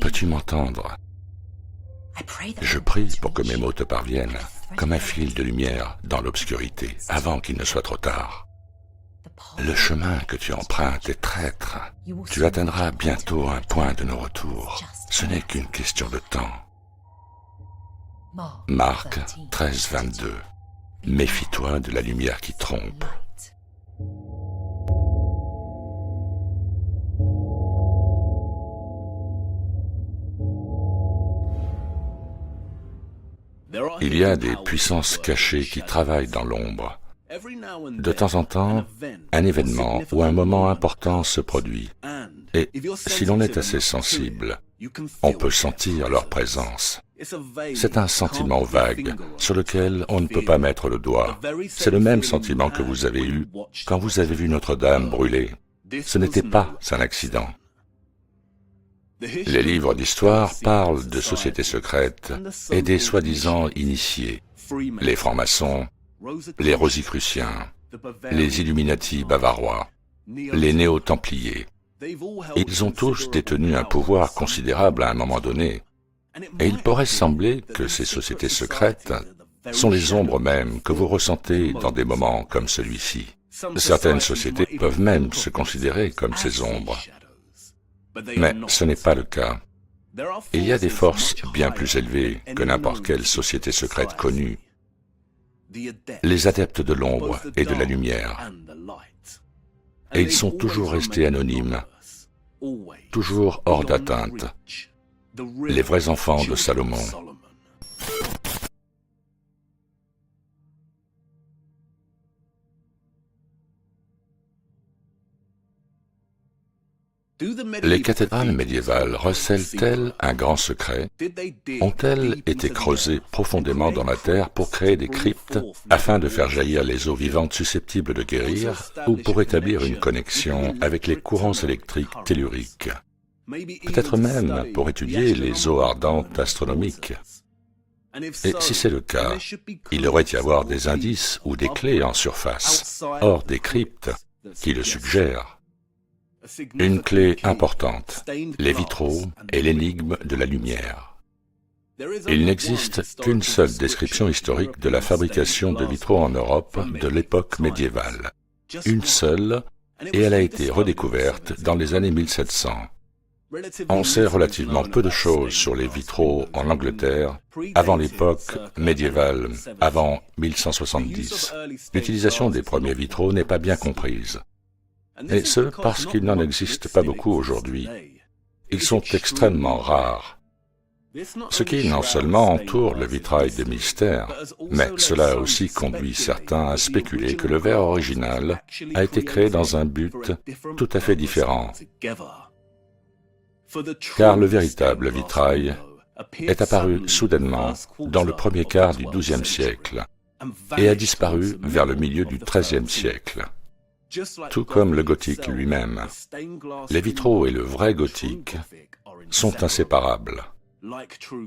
Peux-tu m'entendre? Je prie pour que mes mots te parviennent, comme un fil de lumière dans l'obscurité, avant qu'il ne soit trop tard. Le chemin que tu empruntes est traître. Tu atteindras bientôt un point de non-retour. Ce n'est qu'une question de temps. Marc 13, 22. Méfie-toi de la lumière qui trompe. Il y a des puissances cachées qui travaillent dans l'ombre. De temps en temps, un événement ou un moment important se produit. Et si l'on est assez sensible, on peut sentir leur présence. C'est un sentiment vague sur lequel on ne peut pas mettre le doigt. C'est le même sentiment que vous avez eu quand vous avez vu Notre-Dame brûler. Ce n'était pas un accident. Les livres d'histoire parlent de sociétés secrètes et des soi-disant initiés, les francs-maçons, les rosicruciens, les Illuminati bavarois, les néo-templiers. Ils ont tous détenu un pouvoir considérable à un moment donné, et il pourrait sembler que ces sociétés secrètes sont les ombres mêmes que vous ressentez dans des moments comme celui-ci. Certaines sociétés peuvent même se considérer comme ces ombres. Mais ce n'est pas le cas. Il y a des forces bien plus élevées que n'importe quelle société secrète connue. Les adeptes de l'ombre et de la lumière. Et ils sont toujours restés anonymes, toujours hors d'atteinte. Les vrais enfants de Salomon. Les cathédrales médiévales recèlent-elles un grand secret? Ont-elles été creusées profondément dans la terre pour créer des cryptes afin de faire jaillir les eaux vivantes susceptibles de guérir ou pour établir une connexion avec les courants électriques telluriques? Peut-être même pour étudier les eaux ardentes astronomiques. Et si c'est le cas, il devrait y avoir des indices ou des clés en surface, hors des cryptes, qui le suggèrent. Une clé importante, les vitraux et l'énigme de la lumière. Il n'existe qu'une seule description historique de la fabrication de vitraux en Europe de l'époque médiévale. Une seule, et elle a été redécouverte dans les années 1700. On sait relativement peu de choses sur les vitraux en Angleterre avant l'époque médiévale, avant 1170. L'utilisation des premiers vitraux n'est pas bien comprise. Et ce, parce qu'il n'en existe pas beaucoup aujourd'hui. Ils sont extrêmement rares. Ce qui non seulement entoure le vitrail de mystère, mais cela aussi conduit certains à spéculer que le verre original a été créé dans un but tout à fait différent. Car le véritable vitrail est apparu soudainement dans le premier quart du XIIe siècle et a disparu vers le milieu du XIIIe siècle. Tout comme le gothique lui-même, les vitraux et le vrai gothique sont inséparables.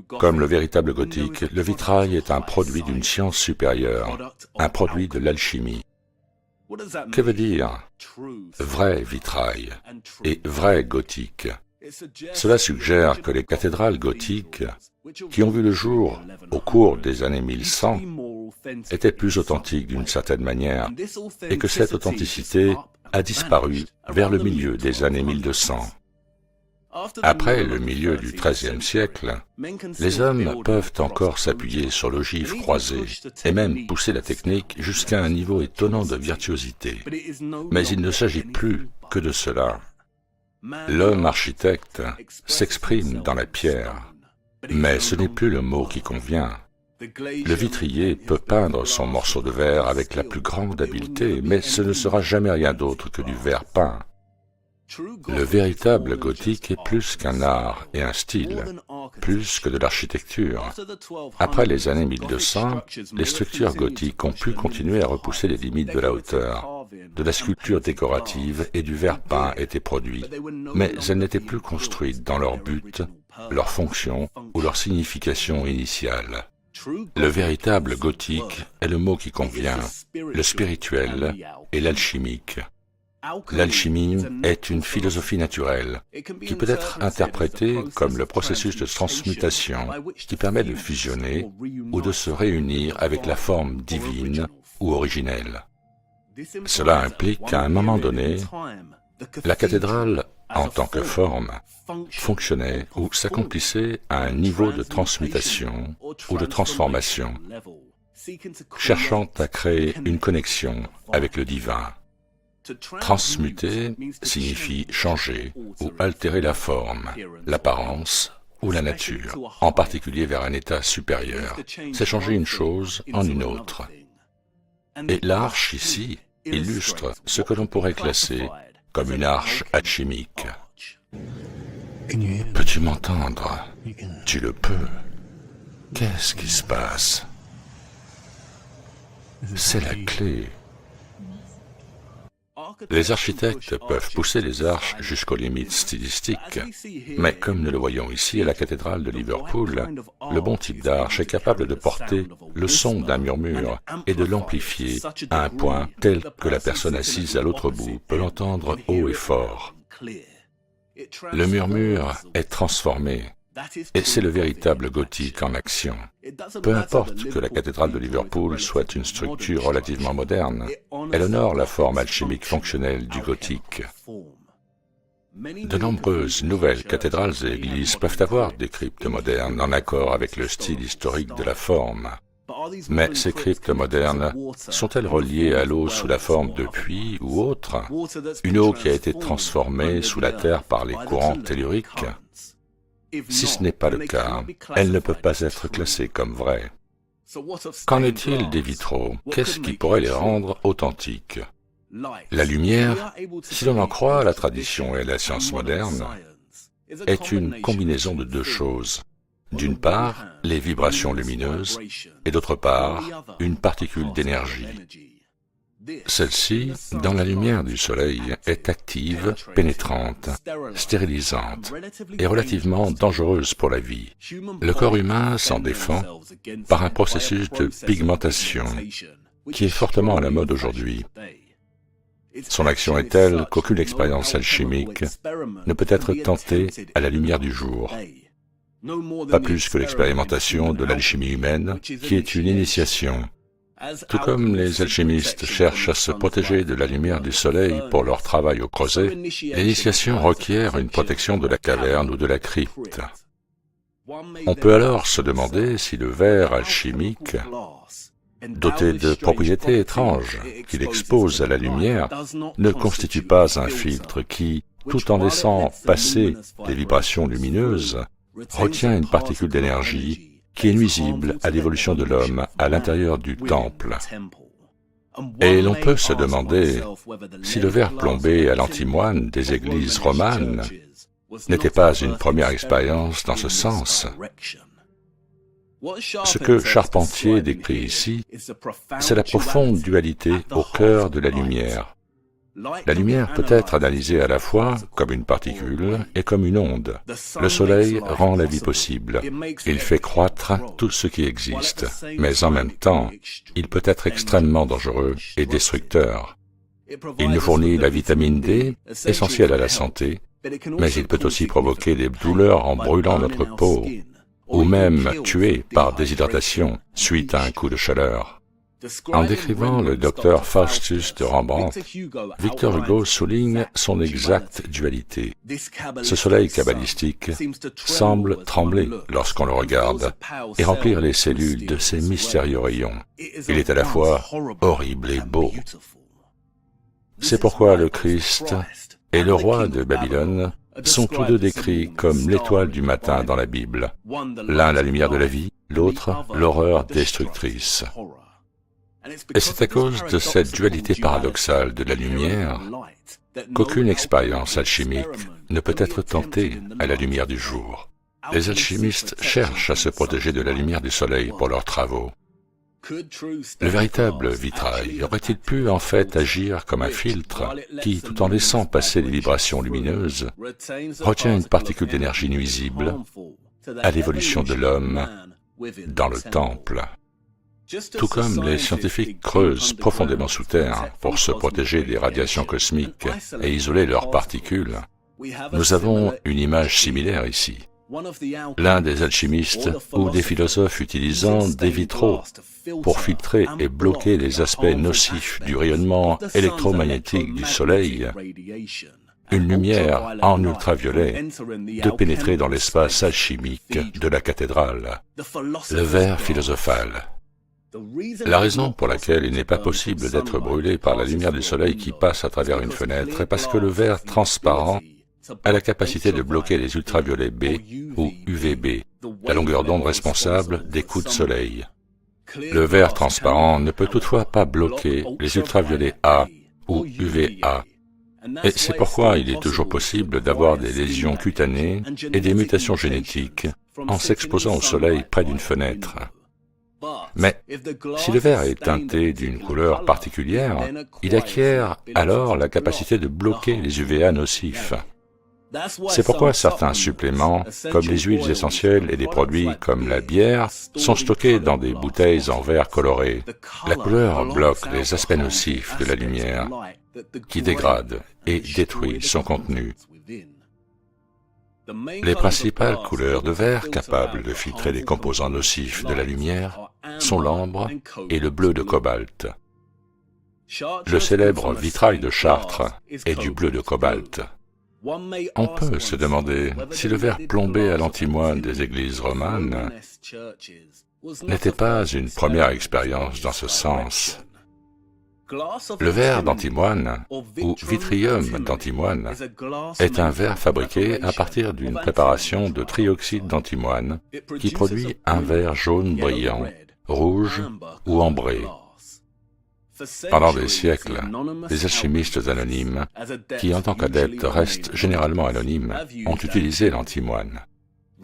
Comme le véritable gothique, le vitrail est un produit d'une science supérieure, un produit de l'alchimie. Que veut dire vrai vitrail et vrai gothique? Cela suggère que les cathédrales gothiques, qui ont vu le jour au cours des années 1100, étaient plus authentiques d'une certaine manière, et que cette authenticité a disparu vers le milieu des années 1200. Après le milieu du XIIIe siècle, les hommes peuvent encore s'appuyer sur l'ogive croisée et même pousser la technique jusqu'à un niveau étonnant de virtuosité. Mais il ne s'agit plus que de cela. L'homme architecte s'exprime dans la pierre, mais ce n'est plus le mot qui convient. Le vitrier peut peindre son morceau de verre avec la plus grande habileté, mais ce ne sera jamais rien d'autre que du verre peint. Le véritable gothique est plus qu'un art et un style, plus que de l'architecture. Après les années 1200, les structures gothiques ont pu continuer à repousser les limites de la hauteur. De la sculpture décorative et du verre peint étaient produits, mais elles n'étaient plus construites dans leur but, leur fonction ou leur signification initiale. Le véritable gothique est le mot qui convient, le spirituel et l'alchimique. L'alchimie est une philosophie naturelle qui peut être interprétée comme le processus de transmutation qui permet de fusionner ou de se réunir avec la forme divine ou originelle. Cela implique qu'à un moment donné, la cathédrale, en tant que forme, fonctionnait ou s'accomplissait à un niveau de transmutation ou de transformation, cherchant à créer une connexion avec le divin. Transmuter signifie changer ou altérer la forme, l'apparence ou la nature, en particulier vers un état supérieur. C'est changer une chose en une autre. Et l'arche ici illustre ce que l'on pourrait classer comme une arche alchimique. Peux-tu m'entendre? Tu le peux. Qu'est-ce qui se passe? C'est la clé. Les architectes peuvent pousser les arches jusqu'aux limites stylistiques, mais comme nous le voyons ici à la cathédrale de Liverpool, le bon type d'arche est capable de porter le son d'un murmure et de l'amplifier à un point tel que la personne assise à l'autre bout peut l'entendre haut et fort. Le murmure est transformé, et c'est le véritable gothique en action. Peu importe que la cathédrale de Liverpool soit une structure relativement moderne, elle honore la forme alchimique fonctionnelle du gothique. De nombreuses nouvelles cathédrales et églises peuvent avoir des cryptes modernes en accord avec le style historique de la forme. Mais ces cryptes modernes sont-elles reliées à l'eau sous la forme de puits ou autre, une eau qui a été transformée sous la terre par les courants telluriques? Si ce n'est pas le cas, elles ne peuvent pas être classées comme vraies. Qu'en est-il des vitraux? Qu'est-ce qui pourrait les rendre authentiques? La lumière, si l'on en croit à la tradition et à la science moderne, est une combinaison de deux choses. D'une part, les vibrations lumineuses, et d'autre part, une particule d'énergie. Celle-ci, dans la lumière du soleil, est active, pénétrante, stérilisante et relativement dangereuse pour la vie. Le corps humain s'en défend par un processus de pigmentation qui est fortement à la mode aujourd'hui. Son action est telle qu'aucune expérience alchimique ne peut être tentée à la lumière du jour. Pas plus que l'expérimentation de l'alchimie humaine, qui est une initiation. Tout comme les alchimistes cherchent à se protéger de la lumière du soleil pour leur travail au creuset, l'initiation requiert une protection de la caverne ou de la crypte. On peut alors se demander si le verre alchimique, doté de propriétés étranges qu'il expose à la lumière, ne constitue pas un filtre qui, tout en laissant passer des vibrations lumineuses, retient une particule d'énergie qui est nuisible à l'évolution de l'homme à l'intérieur du temple. Et l'on peut se demander si le verre plombé à l'antimoine des églises romanes n'était pas une première expérience dans ce sens. Ce que Charpentier décrit ici, c'est la profonde dualité au cœur de la lumière. La lumière peut être analysée à la fois comme une particule et comme une onde. Le soleil rend la vie possible. Il fait croître tout ce qui existe. Mais en même temps, il peut être extrêmement dangereux et destructeur. Il nous fournit la vitamine D, essentielle à la santé, mais il peut aussi provoquer des douleurs en brûlant notre peau, ou même tuer par déshydratation suite à un coup de chaleur. En décrivant le docteur Faustus de Rembrandt, Victor Hugo souligne son exacte dualité. Ce soleil kabbalistique semble trembler lorsqu'on le regarde et remplir les cellules de ses mystérieux rayons. Il est à la fois horrible et beau. C'est pourquoi le Christ et le roi de Babylone sont tous deux décrits comme l'étoile du matin dans la Bible. L'un la lumière de la vie, l'autre l'horreur destructrice. Et c'est à cause de cette dualité paradoxale de la lumière qu'aucune expérience alchimique ne peut être tentée à la lumière du jour. Les alchimistes cherchent à se protéger de la lumière du soleil pour leurs travaux. Le véritable vitrail aurait-il pu en fait agir comme un filtre qui, tout en laissant passer les vibrations lumineuses, retient une particule d'énergie nuisible à l'évolution de l'homme dans le temple? Tout comme les scientifiques creusent profondément sous terre pour se protéger des radiations cosmiques et isoler leurs particules, nous avons une image similaire ici. L'un des alchimistes ou des philosophes utilisant des vitraux pour filtrer et bloquer les aspects nocifs du rayonnement électromagnétique du Soleil, une lumière en ultraviolet, de pénétrer dans l'espace alchimique de la cathédrale, le verre philosophal. La raison pour laquelle il n'est pas possible d'être brûlé par la lumière du soleil qui passe à travers une fenêtre est parce que le verre transparent a la capacité de bloquer les ultraviolets B ou UVB, la longueur d'onde responsable des coups de soleil. Le verre transparent ne peut toutefois pas bloquer les ultraviolets A ou UVA, et c'est pourquoi il est toujours possible d'avoir des lésions cutanées et des mutations génétiques en s'exposant au soleil près d'une fenêtre. Mais si le verre est teinté d'une couleur particulière, il acquiert alors la capacité de bloquer les UVA nocifs. C'est pourquoi certains suppléments, comme les huiles essentielles et des produits comme la bière, sont stockés dans des bouteilles en verre coloré. La couleur bloque les aspects nocifs de la lumière, qui dégrade et détruit son contenu. Les principales couleurs de verre capables de filtrer les composants nocifs de la lumière sont l'ambre et le bleu de cobalt. Le célèbre vitrail de Chartres est du bleu de cobalt. On peut se demander si le verre plombé à l'antimoine des églises romanes n'était pas une première expérience dans ce sens. Le verre d'antimoine, ou vitrium d'antimoine, est un verre fabriqué à partir d'une préparation de trioxyde d'antimoine qui produit un verre jaune brillant, rouge ou ambré. Pendant des siècles, les alchimistes anonymes, qui en tant qu'adeptes restent généralement anonymes, ont utilisé l'antimoine.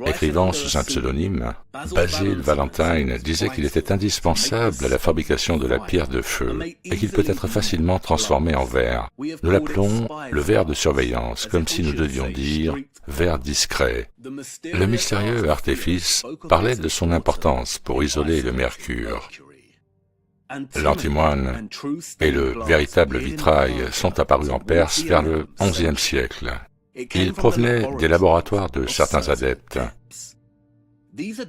Écrivant sous un pseudonyme, Basil Valentine disait qu'il était indispensable à la fabrication de la pierre de feu et qu'il peut être facilement transformé en verre. Nous l'appelons le verre de surveillance, comme si nous devions dire verre discret. Le mystérieux artéfice parlait de son importance pour isoler le mercure. L'antimoine et le véritable vitrail sont apparus en Perse vers le XIe siècle. Ils provenaient des laboratoires de certains adeptes.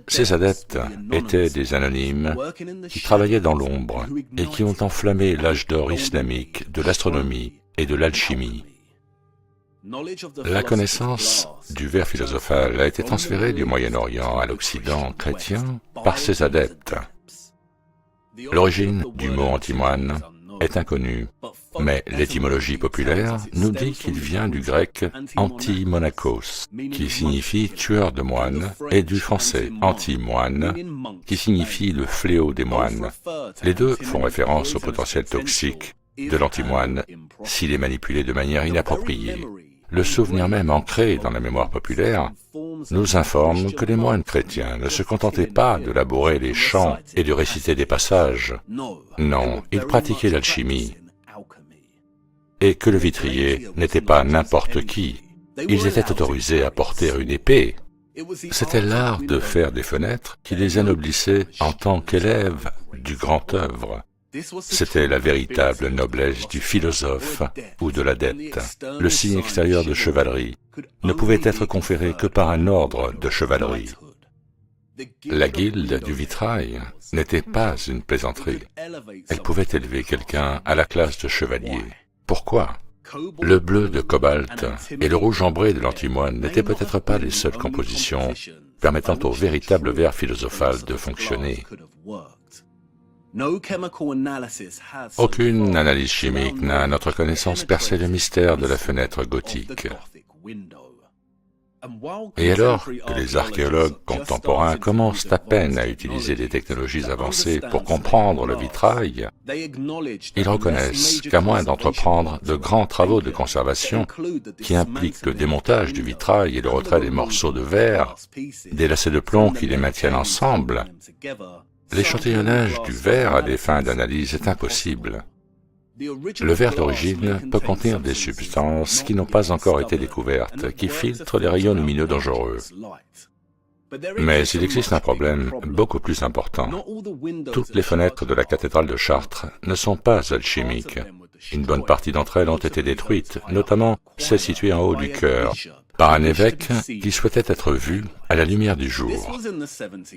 Ces adeptes étaient des anonymes qui travaillaient dans l'ombre et qui ont enflammé l'âge d'or islamique de l'astronomie et de l'alchimie. La connaissance du verre philosophal a été transférée du Moyen-Orient à l'Occident chrétien par ces adeptes. L'origine du mot antimoine est inconnue, mais l'étymologie populaire nous dit qu'il vient du grec anti-monachos, qui signifie tueur de moines, et du français anti-moine, qui signifie le fléau des moines. Les deux font référence au potentiel toxique de l'antimoine s'il est manipulé de manière inappropriée. Le souvenir même ancré dans la mémoire populaire nous informe que les moines chrétiens ne se contentaient pas de labourer les champs et de réciter des passages. Non, ils pratiquaient l'alchimie. Et que le vitrier n'était pas n'importe qui. Ils étaient autorisés à porter une épée. C'était l'art de faire des fenêtres qui les anoblissait en tant qu'élèves du grand œuvre. C'était la véritable noblesse du philosophe ou de l'adepte. Le signe extérieur de chevalerie ne pouvait être conféré que par un ordre de chevalerie. La guilde du vitrail n'était pas une plaisanterie. Elle pouvait élever quelqu'un à la classe de chevalier. Pourquoi? Le bleu de cobalt et le rouge ambré de l'antimoine n'étaient peut-être pas les seules compositions permettant au véritable verre philosophal de fonctionner. Aucune analyse chimique n'a à notre connaissance percé le mystère de la fenêtre gothique. Et alors que les archéologues contemporains commencent à peine à utiliser des technologies avancées pour comprendre le vitrail, ils reconnaissent qu'à moins d'entreprendre de grands travaux de conservation qui impliquent le démontage du vitrail et le retrait des morceaux de verre, des lacets de plomb qui les maintiennent ensemble, l'échantillonnage du verre à des fins d'analyse est impossible. Le verre d'origine peut contenir des substances qui n'ont pas encore été découvertes, qui filtrent les rayons lumineux dangereux. Mais il existe un problème beaucoup plus important. Toutes les fenêtres de la cathédrale de Chartres ne sont pas alchimiques. Une bonne partie d'entre elles ont été détruites, notamment celles situées en haut du chœur, par un évêque qui souhaitait être vu à la lumière du jour.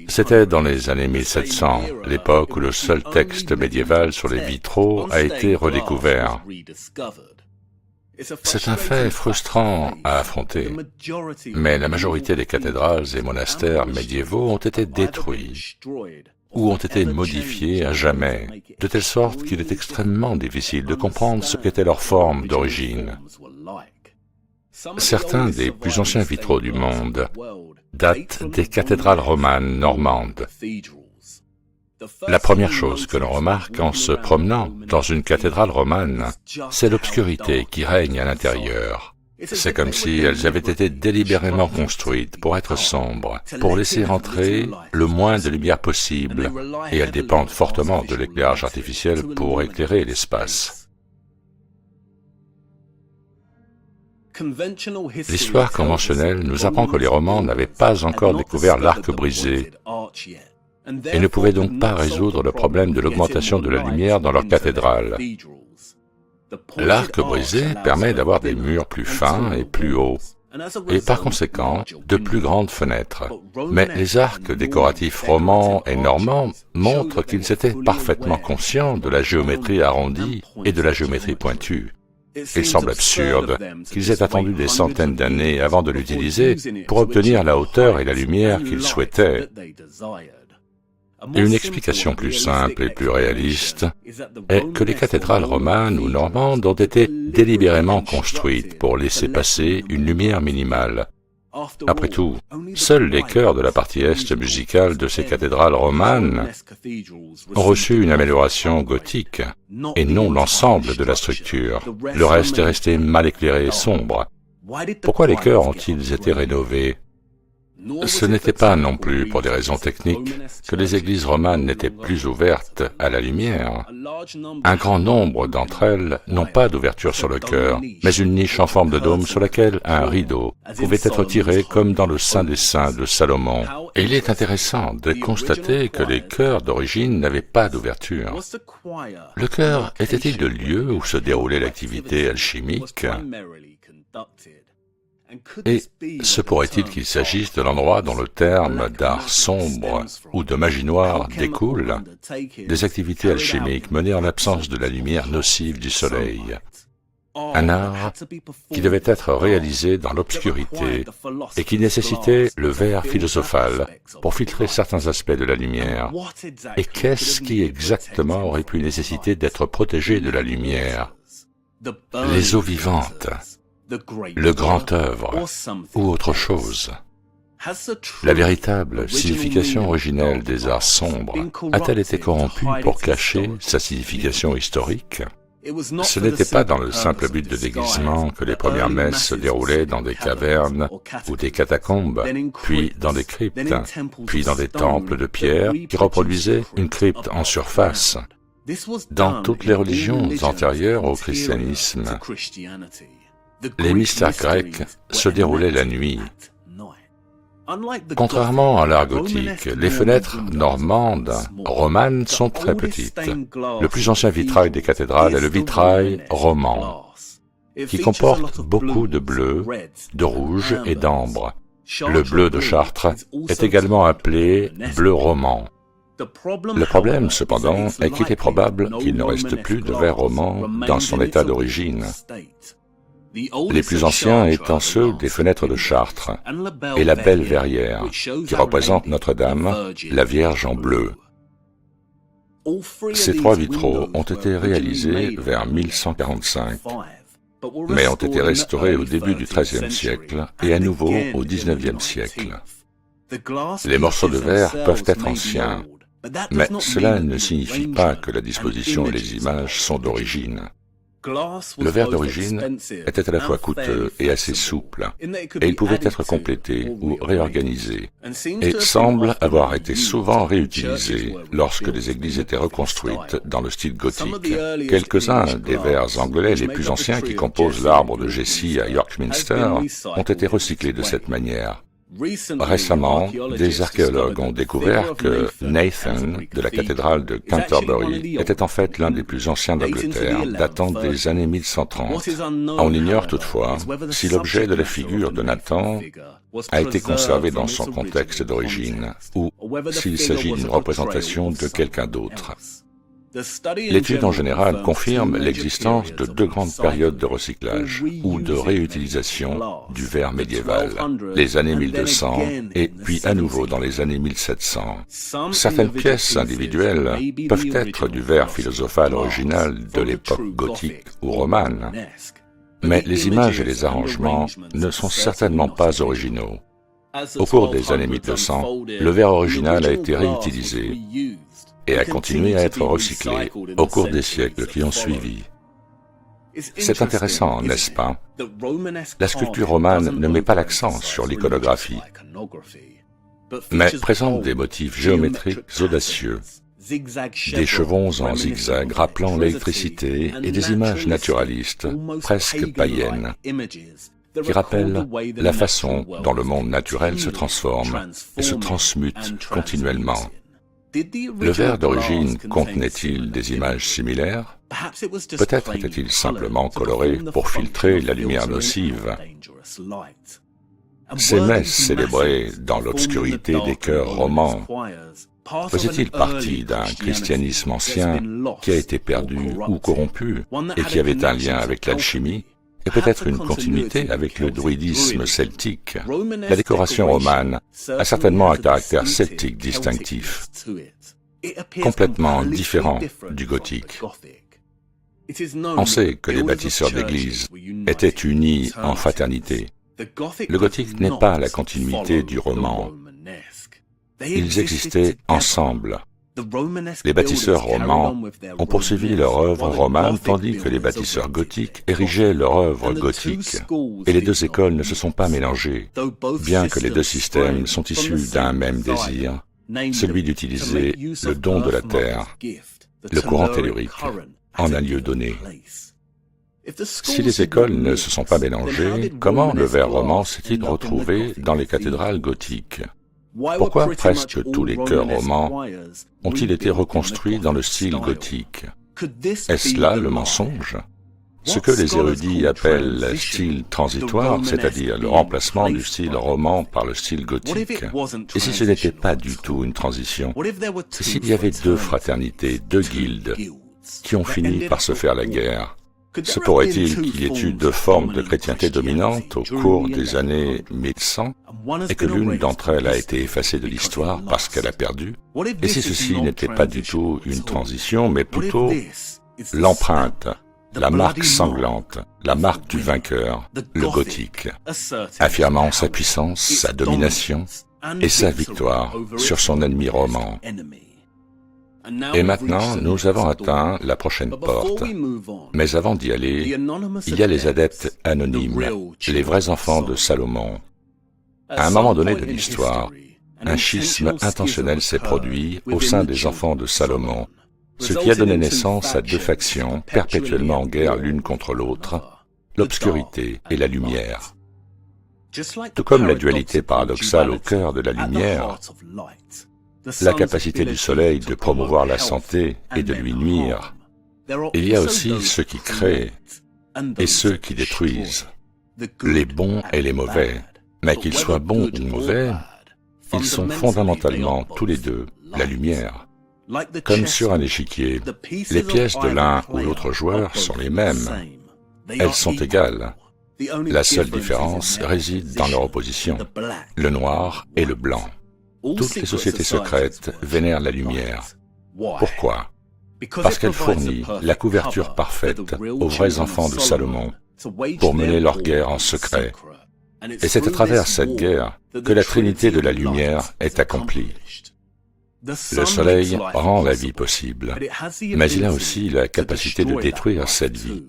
C'était dans les années 1700, l'époque où le seul texte médiéval sur les vitraux a été redécouvert. C'est un fait frustrant à affronter, mais la majorité des cathédrales et monastères médiévaux ont été détruits ou ont été modifiés à jamais, de telle sorte qu'il est extrêmement difficile de comprendre ce qu'était leur forme d'origine. Certains des plus anciens vitraux du monde datent des cathédrales romanes normandes. La première chose que l'on remarque en se promenant dans une cathédrale romane, c'est l'obscurité qui règne à l'intérieur. C'est comme si elles avaient été délibérément construites pour être sombres, pour laisser entrer le moins de lumière possible, et elles dépendent fortement de l'éclairage artificiel pour éclairer l'espace. L'histoire conventionnelle nous apprend que les Romans n'avaient pas encore découvert l'arc brisé et ne pouvaient donc pas résoudre le problème de l'augmentation de la lumière dans leur cathédrale. L'arc brisé permet d'avoir des murs plus fins et plus hauts, et par conséquent de plus grandes fenêtres. Mais les arcs décoratifs romans et normands montrent qu'ils étaient parfaitement conscients de la géométrie arrondie et de la géométrie pointue. Il semble absurde qu'ils aient attendu des centaines d'années avant de l'utiliser pour obtenir la hauteur et la lumière qu'ils souhaitaient. Une explication plus simple et plus réaliste est que les cathédrales romanes ou normandes ont été délibérément construites pour laisser passer une lumière minimale. Après tout, seuls les chœurs de la partie est musicale de ces cathédrales romanes ont reçu une amélioration gothique, et non l'ensemble de la structure. Le reste est resté mal éclairé et sombre. Pourquoi les chœurs ont-ils été rénovés ? Ce n'était pas non plus pour des raisons techniques que les églises romanes n'étaient plus ouvertes à la lumière. Un grand nombre d'entre elles n'ont pas d'ouverture sur le chœur, mais une niche en forme de dôme sur laquelle un rideau pouvait être tiré comme dans le Saint des Saints de Salomon. Et il est intéressant de constater que les chœurs d'origine n'avaient pas d'ouverture. Le chœur était-il le lieu où se déroulait l'activité alchimique ? Et se pourrait-il qu'il s'agisse de l'endroit dont le terme d'art sombre ou de magie noire découle, des activités alchimiques menées en l'absence de la lumière nocive du soleil? Un art qui devait être réalisé dans l'obscurité et qui nécessitait le verre philosophal pour filtrer certains aspects de la lumière. Et qu'est-ce qui exactement aurait pu nécessiter d'être protégé de la lumière? Les eaux vivantes, le grand œuvre, ou autre chose. La véritable signification originelle des arts sombres a-t-elle été corrompue pour cacher sa signification historique? Ce n'était pas dans le simple but de déguisement que les premières messes se déroulaient dans des cavernes ou des catacombes, puis dans des cryptes, puis dans des temples de pierre qui reproduisaient une crypte en surface. Dans toutes les religions antérieures au christianisme, les mystères grecs se déroulaient la nuit. Contrairement à l'art gothique, les fenêtres normandes, romanes, sont très petites. Le plus ancien vitrail des cathédrales est le vitrail roman, qui comporte beaucoup de bleu, de rouge et d'ambre. Le bleu de Chartres est également appelé bleu roman. Le problème, cependant, est qu'il est probable qu'il ne reste plus de verre roman dans son état d'origine. Les plus anciens étant ceux des fenêtres de Chartres et la belle verrière, qui représente Notre-Dame, la Vierge en bleu. Ces trois vitraux ont été réalisés vers 1145, mais ont été restaurés au début du XIIIe siècle et à nouveau au XIXe siècle. Les morceaux de verre peuvent être anciens, mais cela ne signifie pas que la disposition et les images sont d'origine. Le verre d'origine était à la fois coûteux et assez souple, et il pouvait être complété ou réorganisé, et semble avoir été souvent réutilisé lorsque les églises étaient reconstruites dans le style gothique. Quelques-uns des verres anglais les plus anciens qui composent l'arbre de Jesse à York Minster ont été recyclés de cette manière. Récemment, des archéologues ont découvert que Nathan, de la cathédrale de Canterbury, était en fait l'un des plus anciens d'Angleterre, datant des années 1130. On ignore toutefois si l'objet de la figure de Nathan a été conservé dans son contexte d'origine, ou s'il s'agit d'une représentation de quelqu'un d'autre. L'étude en général confirme l'existence de deux grandes périodes de recyclage ou de réutilisation du verre médiéval, les années 1200 et puis à nouveau dans les années 1700. Certaines pièces individuelles peuvent être du verre philosophal original de l'époque gothique ou romane, mais les images et les arrangements ne sont certainement pas originaux. Au cours des années 1200, le verre original a été réutilisé et a continué à être recyclé au cours des siècles qui ont suivi. C'est intéressant, n'est-ce pas? La sculpture romane ne met pas l'accent sur l'iconographie, mais présente des motifs géométriques audacieux, des chevons en zigzag rappelant l'électricité et des images naturalistes, presque païennes, qui rappellent la façon dont le monde naturel se transforme et se transmute continuellement. Le verre d'origine contenait-il des images similaires? Peut-être était-il simplement coloré pour filtrer la lumière nocive. Ces messes célébrées dans l'obscurité des chœurs romans faisaient-ils partie d'un christianisme ancien qui a été perdu ou corrompu et qui avait un lien avec l'alchimie? Et peut-être une continuité avec le druidisme celtique. La décoration romane a certainement un caractère celtique distinctif, complètement différent du gothique. On sait que les bâtisseurs d'églises étaient unis en fraternité. Le gothique n'est pas la continuité du roman. Ils existaient ensemble. Les bâtisseurs romans ont poursuivi leur œuvre romane tandis que les bâtisseurs gothiques érigeaient leur œuvre gothique. Et les deux écoles ne se sont pas mélangées, bien que les deux systèmes sont issus d'un même désir, celui d'utiliser le don de la terre, le courant tellurique, en un lieu donné. Si les écoles ne se sont pas mélangées, comment le verre roman s'est-il retrouvé dans les cathédrales gothiques? Pourquoi presque tous les chœurs romans ont-ils été reconstruits dans le style gothique? Est-ce là le mensonge? Ce que les érudits appellent style transitoire, c'est-à-dire le remplacement du style roman par le style gothique. Et si ce n'était pas du tout une transition? Et s'il y avait deux fraternités, deux guildes, qui ont fini par se faire la guerre? Se pourrait-il qu'il y ait eu deux formes de chrétienté dominantes au cours des années 1100 et que l'une d'entre elles a été effacée de l'histoire parce qu'elle a perdu? Et si ceci n'était pas du tout une transition, mais plutôt l'empreinte, la marque sanglante, la marque du vainqueur, le gothique, affirmant sa puissance, sa domination et sa victoire sur son ennemi roman? Et maintenant, nous avons atteint la prochaine porte. Mais avant d'y aller, il y a les adeptes anonymes, les vrais enfants de Salomon. À un moment donné de l'histoire, un schisme intentionnel s'est produit au sein des enfants de Salomon, ce qui a donné naissance à deux factions perpétuellement en guerre l'une contre l'autre, l'obscurité et la lumière. Tout comme la dualité paradoxale au cœur de la lumière, la capacité du soleil de promouvoir la santé et de lui nuire. Il y a aussi ceux qui créent et ceux qui détruisent, les bons et les mauvais. Mais qu'ils soient bons ou mauvais, ils sont fondamentalement tous les deux la lumière. Comme sur un échiquier, les pièces de l'un ou l'autre joueur sont les mêmes. Elles sont égales. La seule différence réside dans leur opposition, le noir et le blanc. Toutes les sociétés secrètes vénèrent la lumière. Pourquoi? Parce qu'elle fournit la couverture parfaite aux vrais enfants de Salomon pour mener leur guerre en secret. Et c'est à travers cette guerre que la Trinité de la lumière est accomplie. Le soleil rend la vie possible, mais il a aussi la capacité de détruire cette vie.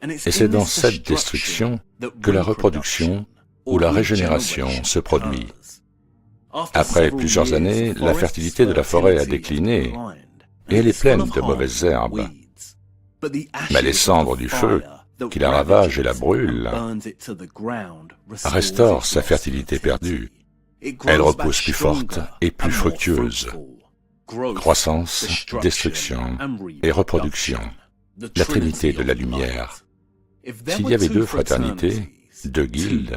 Et c'est dans cette destruction que la reproduction ou la régénération se produit. Après plusieurs années, la fertilité de la forêt a décliné et elle est pleine de mauvaises herbes. Mais les cendres du feu qui la ravage et la brûle, restaure sa fertilité perdue. Elle repousse plus forte et plus fructueuse. Croissance, destruction et reproduction. La trinité de la lumière. S'il y avait deux fraternités, deux guildes,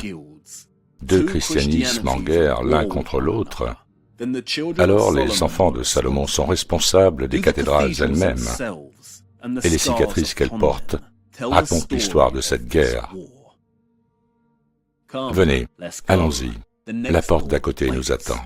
deux christianismes en guerre l'un contre l'autre, alors les enfants de Salomon sont responsables des cathédrales elles-mêmes, et les cicatrices qu'elles portent racontent l'histoire de cette guerre. Venez, allons-y, la porte d'à côté nous attend.